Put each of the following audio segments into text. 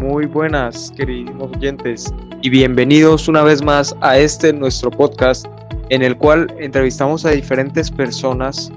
Muy buenas, queridos oyentes, y bienvenidos una vez más a nuestro podcast, en el cual entrevistamos a diferentes personas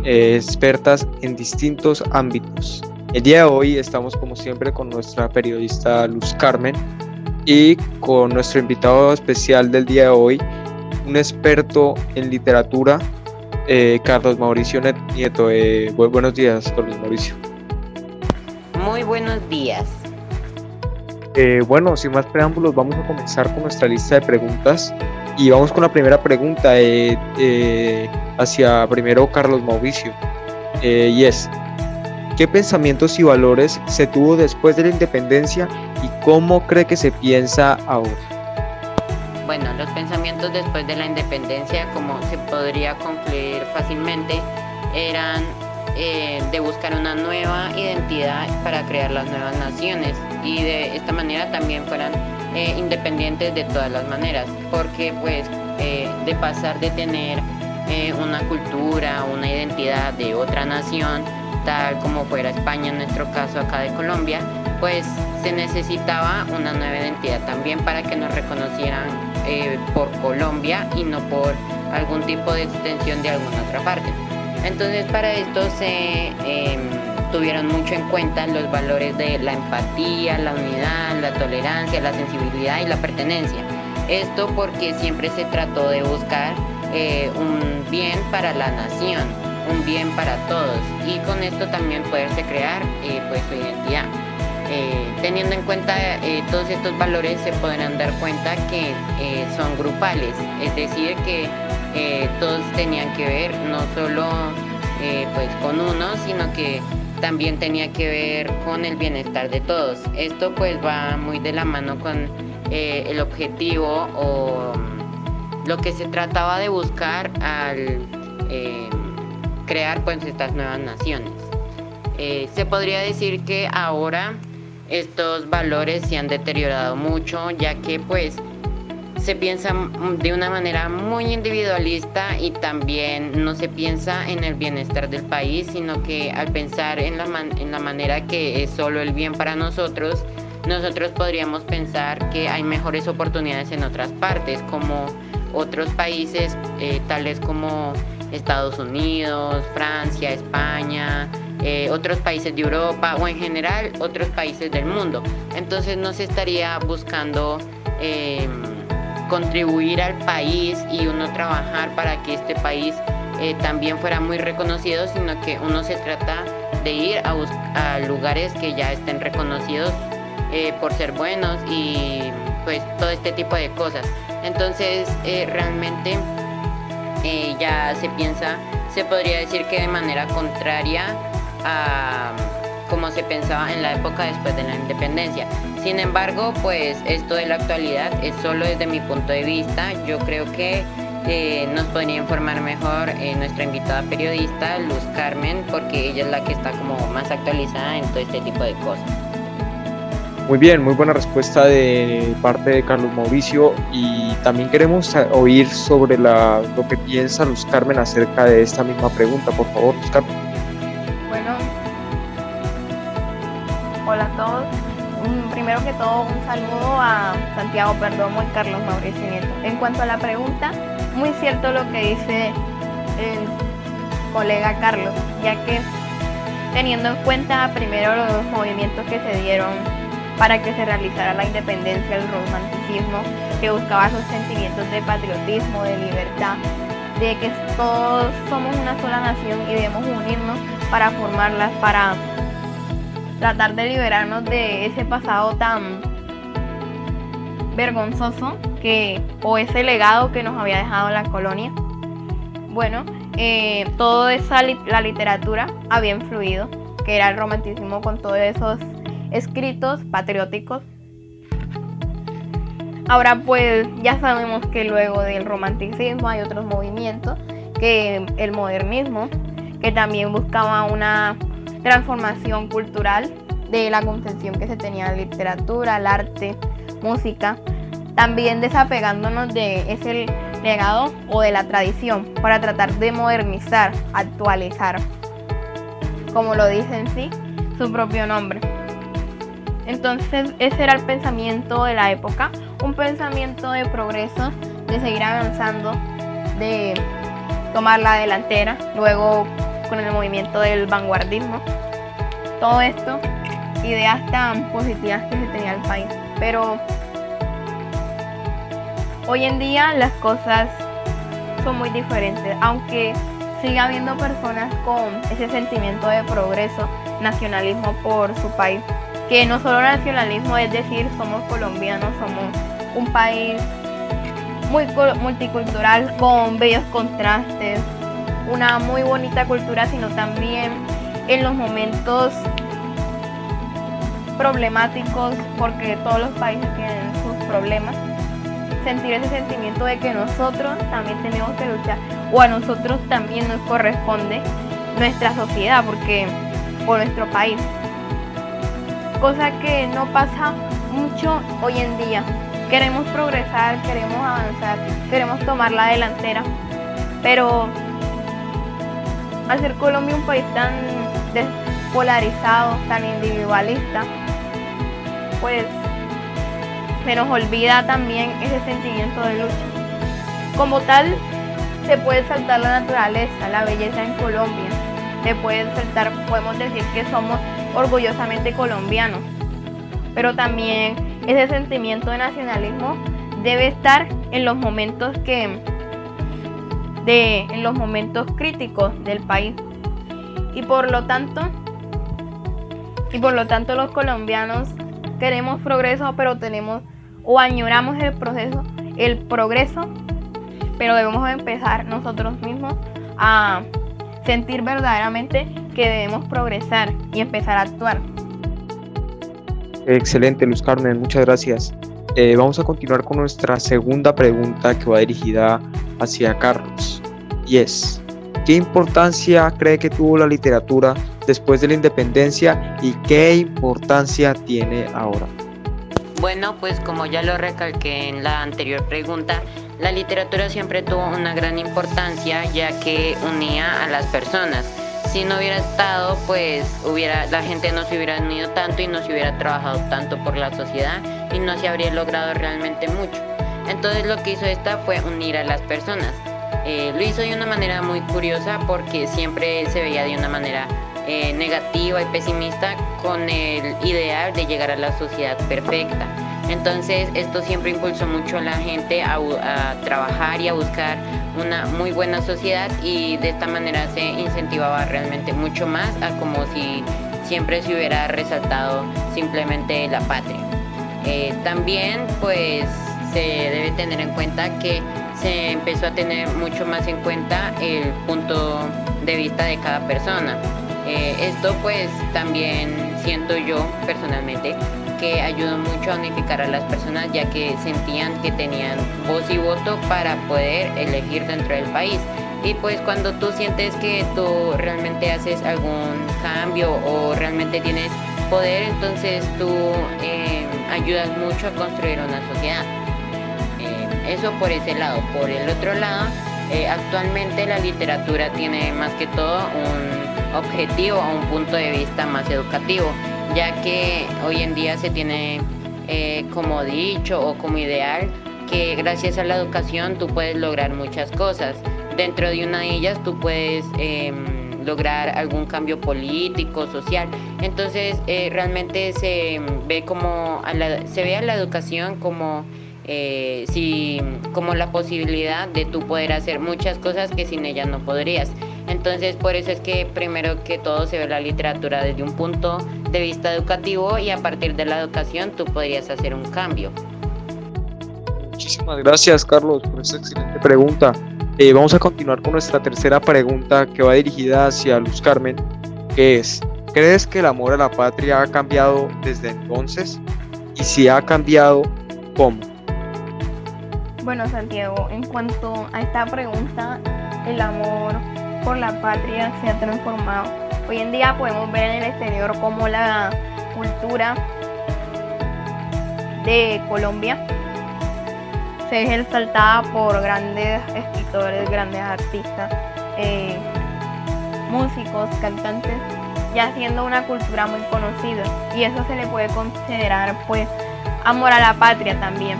expertas en distintos ámbitos. El día de hoy estamos, como siempre, con nuestra periodista Luz Carmen y con nuestro invitado especial del día de hoy, un experto en literatura, Carlos Mauricio Nieto. Buenos días, Carlos Mauricio. Muy buenos días. Bueno, sin más preámbulos, vamos a comenzar con nuestra lista de preguntas y vamos con la primera pregunta hacia primero Carlos Mauricio, y es: ¿qué pensamientos y valores se tuvo después de la independencia y cómo cree que se piensa ahora? Bueno, los pensamientos después de la independencia, como se podría concluir fácilmente, eran de buscar una nueva identidad para crear las nuevas naciones y de esta manera también fueran independientes de todas las maneras, porque pues de pasar de tener una cultura, una identidad de otra nación, tal como fuera España en nuestro caso acá de Colombia, pues se necesitaba una nueva identidad también para que nos reconocieran por Colombia y no por algún tipo de extensión de alguna otra parte. Entonces para esto se tuvieron mucho en cuenta los valores de la empatía, la unidad, la tolerancia, la sensibilidad y la pertenencia. Esto porque siempre se trató de buscar un bien para la nación, un bien para todos, y con esto también poderse crear pues su identidad. Teniendo en cuenta todos estos valores, se podrán dar cuenta que son grupales, es decir que todos tenían que ver no solo pues con uno, sino que también tenía que ver con el bienestar de todos. Esto pues va muy de la mano con el objetivo o lo que se trataba de buscar al crear pues estas nuevas naciones. Se podría decir que ahora estos valores se han deteriorado mucho, ya que pues se piensa de una manera muy individualista y también no se piensa en el bienestar del país, sino que al pensar en la manera que es solo el bien para nosotros podríamos pensar que hay mejores oportunidades en otras partes, como otros países tales como Estados Unidos, Francia, España, otros países de Europa o en general otros países del mundo. Entonces no se estaría buscando contribuir al país y uno trabajar para que este país también fuera muy reconocido, sino que uno se trata de ir a lugares que ya estén reconocidos por ser buenos y pues todo este tipo de cosas. Entonces realmente ya se podría decir que de manera contraria a como se pensaba en la época después de la independencia. Sin embargo, pues esto de la actualidad es solo desde mi punto de vista. Yo creo que nos podría informar mejor nuestra invitada periodista Luz Carmen, porque ella es la que está como más actualizada en todo este tipo de cosas. Muy bien, muy buena respuesta de parte de Carlos Mauricio, y también queremos oír sobre lo que piensa Luz Carmen acerca de esta misma pregunta. Por favor, Luz Carmen. Bueno, hola a todos. Primero que todo, un saludo a Santiago Perdomo y Carlos Mauricio Nieto. En cuanto a la pregunta, muy cierto lo que dice el colega Carlos, ya que teniendo en cuenta primero los movimientos que se dieron para que se realizara la independencia, el romanticismo, que buscaba esos sentimientos de patriotismo, de libertad, de que todos somos una sola nación y debemos unirnos para formarlas, para tratar de liberarnos de ese pasado tan vergonzoso o ese legado que nos había dejado la colonia. Bueno, toda la literatura había influido, que era el romanticismo con todos esos escritos patrióticos. Ahora pues ya sabemos que luego del romanticismo hay otros movimientos, que el modernismo, que también buscaba una transformación cultural de la concepción que se tenía de la literatura, el arte, música, también desapegándonos de ese legado o de la tradición para tratar de modernizar, actualizar, como lo dice en sí su propio nombre. Entonces ese era el pensamiento de la época, un pensamiento de progreso, de seguir avanzando, de tomar la delantera, luego con el movimiento del vanguardismo. Todo esto, ideas tan positivas que se tenía el país. Pero hoy en día las cosas son muy diferentes, aunque sigue habiendo personas con ese sentimiento de progreso, nacionalismo por su país, que no solo nacionalismo, es decir, somos colombianos, somos un país muy multicultural, con bellos contrastes, una muy bonita cultura, sino también en los momentos problemáticos, porque todos los países tienen sus problemas, sentir ese sentimiento de que nosotros también tenemos que luchar, o a nosotros también nos corresponde nuestra sociedad, porque por nuestro país, cosa que no pasa mucho hoy en día. Queremos progresar, queremos avanzar, queremos tomar la delantera, pero al ser Colombia un país tan despolarizado, tan individualista, pues se nos olvida también ese sentimiento de lucha. Como tal, se puede saltar la naturaleza, la belleza en Colombia, se puede saltar, podemos decir que somos orgullosamente colombianos, pero también ese sentimiento de nacionalismo debe estar en los momentos en los momentos críticos del país, y por lo tanto los colombianos queremos progreso, pero tenemos o añoramos el progreso, pero debemos empezar nosotros mismos a sentir verdaderamente que debemos progresar y empezar a actuar. Excelente, Luz Carmen, muchas gracias. Vamos a continuar con nuestra segunda pregunta, que va dirigida hacia Carlos, y es: ¿qué importancia cree que tuvo la literatura después de la independencia y qué importancia tiene ahora? Bueno, pues como ya lo recalqué en la anterior pregunta, la literatura siempre tuvo una gran importancia, ya que unía a las personas. Si no hubiera estado, pues la gente no se hubiera unido tanto y no se hubiera trabajado tanto por la sociedad y no se habría logrado realmente mucho. Entonces lo que hizo esta fue unir a las personas. Lo hizo de una manera muy curiosa, porque siempre se veía de una manera negativa y pesimista, con el ideal de llegar a la sociedad perfecta. Entonces esto siempre impulsó mucho a la gente a trabajar y a buscar una muy buena sociedad, y de esta manera se incentivaba realmente mucho más a como si siempre se hubiera resaltado simplemente la patria. También pues se debe tener en cuenta que se empezó a tener mucho más en cuenta el punto de vista de cada persona. Esto pues también siento yo personalmente que ayudó mucho a unificar a las personas, ya que sentían que tenían voz y voto para poder elegir dentro del país. Y pues cuando tú sientes que tú realmente haces algún cambio o realmente tienes poder, entonces tú ayudas mucho a construir una sociedad. Eso por ese lado. Por el otro lado, actualmente la literatura tiene más que todo un objetivo o un punto de vista más educativo, ya que hoy en día se tiene como dicho o como ideal que gracias a la educación tú puedes lograr muchas cosas. Dentro de una de ellas tú puedes lograr algún cambio político, social. Entonces realmente se ve a la educación como como la posibilidad de tú poder hacer muchas cosas que sin ella no podrías. Entonces por eso es que primero que todo se ve la literatura desde un punto de vista educativo, y a partir de la educación tú podrías hacer un cambio. Muchísimas gracias, Carlos, por esta excelente pregunta. Vamos a continuar con nuestra tercera pregunta, que va dirigida hacia Luz Carmen, que es: ¿crees que el amor a la patria ha cambiado desde entonces? Y si ha cambiado, ¿cómo? Bueno, Santiago, en cuanto a esta pregunta, el amor por la patria se ha transformado. Hoy en día podemos ver en el exterior cómo la cultura de Colombia se ve exaltada por grandes escritores, grandes artistas, músicos, cantantes. ya siendo una cultura muy conocida, y eso se le puede considerar pues amor a la patria también.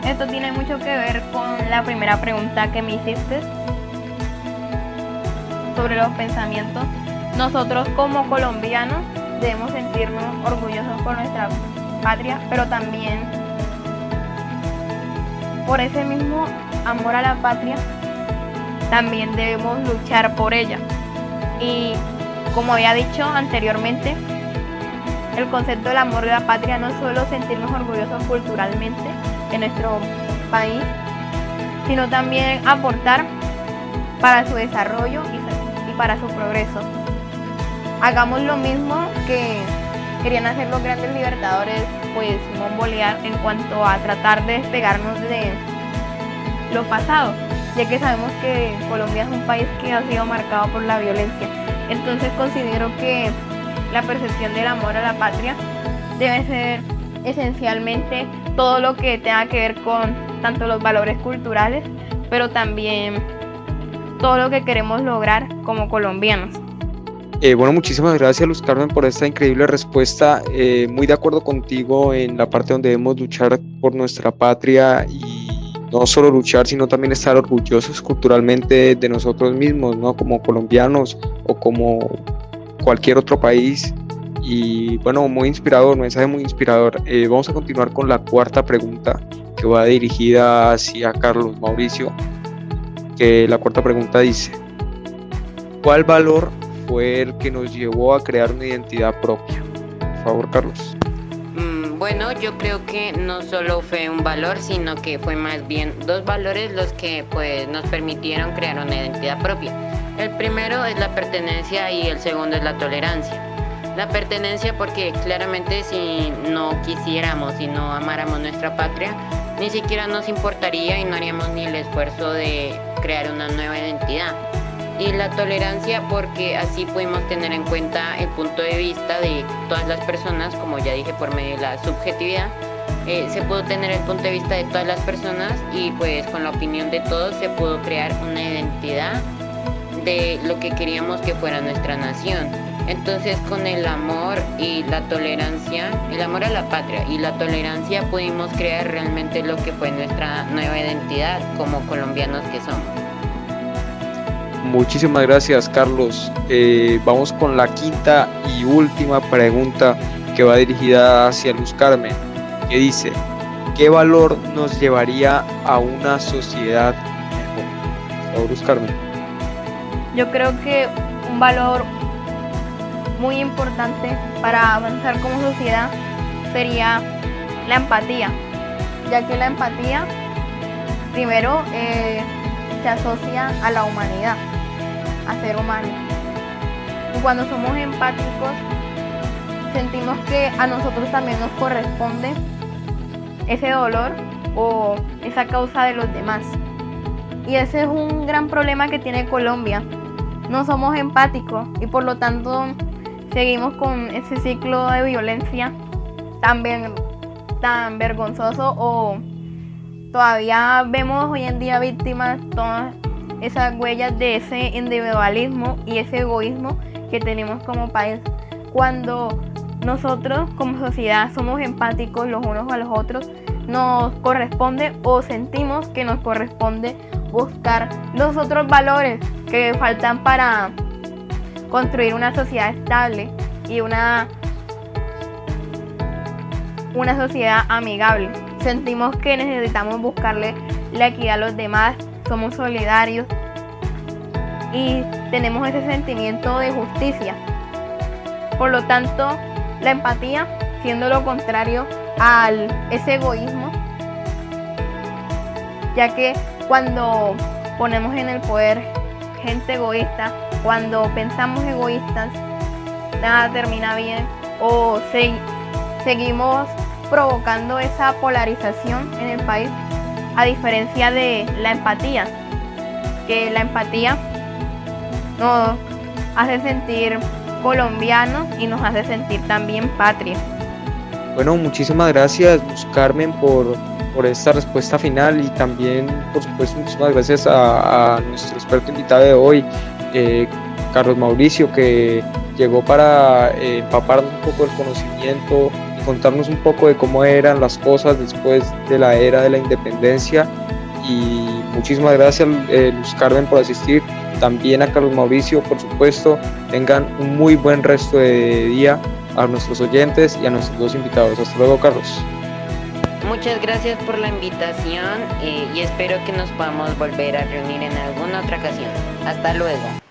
Esto tiene mucho que ver con la primera pregunta que me hiciste sobre los pensamientos. Nosotros como colombianos debemos sentirnos orgullosos por nuestra patria, pero también por ese mismo amor a la patria también debemos luchar por ella. Y como había dicho anteriormente, el concepto del amor de la patria no es solo sentirnos orgullosos culturalmente en nuestro país, sino también aportar para su desarrollo y para su progreso. Hagamos lo mismo que querían hacer los grandes libertadores, pues Simón Bolívar, en cuanto a tratar de despegarnos de lo pasado, ya que sabemos que Colombia es un país que ha sido marcado por la violencia. Entonces considero que la percepción del amor a la patria debe ser esencialmente todo lo que tenga que ver con tanto los valores culturales, pero también todo lo que queremos lograr como colombianos. Bueno, muchísimas gracias, Luz Carmen, por esta increíble respuesta. Muy de acuerdo contigo en la parte donde debemos luchar por nuestra patria, y no solo luchar, sino también estar orgullosos culturalmente de nosotros mismos, ¿no? Como colombianos o como cualquier otro país. Y bueno, muy inspirador, un mensaje muy inspirador. Vamos a continuar con la cuarta pregunta, que va dirigida hacia Carlos Mauricio, que la cuarta pregunta dice: ¿cuál valor fue el que nos llevó a crear una identidad propia? Por favor, Carlos. Bueno, yo creo que no solo fue un valor, sino que fue más bien dos valores los que pues nos permitieron crear una identidad propia. El primero es la pertenencia y el segundo es la tolerancia. La pertenencia porque claramente si no quisiéramos y no amáramos nuestra patria, ni siquiera nos importaría y no haríamos ni el esfuerzo de crear una nueva identidad. Y la tolerancia porque así pudimos tener en cuenta el punto de vista de todas las personas, como ya dije, por medio de la subjetividad. Se pudo tener el punto de vista de todas las personas y pues con la opinión de todos se pudo crear una identidad de lo que queríamos que fuera nuestra nación. Entonces con el amor y la tolerancia, el amor a la patria y la tolerancia pudimos crear realmente lo que fue nuestra nueva identidad como colombianos que somos. Muchísimas gracias, Carlos. Vamos con la quinta y última pregunta, que va dirigida hacia Luz Carmen, que dice: ¿qué valor nos llevaría a una sociedad mejor? Por favor, Luz Carmen. Yo creo que un valor muy importante para avanzar como sociedad sería la empatía, ya que la empatía primero se asocia a la humanidad, a ser humano. Y cuando somos empáticos, sentimos que a nosotros también nos corresponde ese dolor o esa causa de los demás. Y ese es un gran problema que tiene Colombia. No somos empáticos y por lo tanto seguimos con ese ciclo de violencia tan vergonzoso, o todavía vemos hoy en día víctimas todas esas huellas de ese individualismo y ese egoísmo que tenemos como país. Cuando nosotros como sociedad somos empáticos los unos a los otros, nos corresponde o sentimos que nos corresponde buscar los otros valores que faltan para construir una sociedad estable y una sociedad amigable. Sentimos que necesitamos buscarle la equidad a los demás, somos solidarios y tenemos ese sentimiento de justicia. Por lo tanto, la empatía, siendo lo contrario a ese egoísmo, ya que cuando ponemos en el poder gente egoísta, cuando pensamos egoístas, nada termina bien, o seguimos provocando esa polarización en el país, a diferencia de la empatía, que la empatía nos hace sentir colombianos y nos hace sentir también patria. Bueno, muchísimas gracias, Luz Carmen, por esta respuesta final, y también, por supuesto, muchísimas gracias a nuestro experto invitado de hoy. Carlos Mauricio, que llegó para empaparnos un poco del conocimiento y contarnos un poco de cómo eran las cosas después de la era de la independencia. Y muchísimas gracias, Luz Carmen, por asistir. También a Carlos Mauricio, por supuesto. Tengan un muy buen resto de día a nuestros oyentes y a nuestros dos invitados. Hasta luego, Carlos. Muchas gracias por la invitación y espero que nos podamos volver a reunir en alguna otra ocasión. Hasta luego.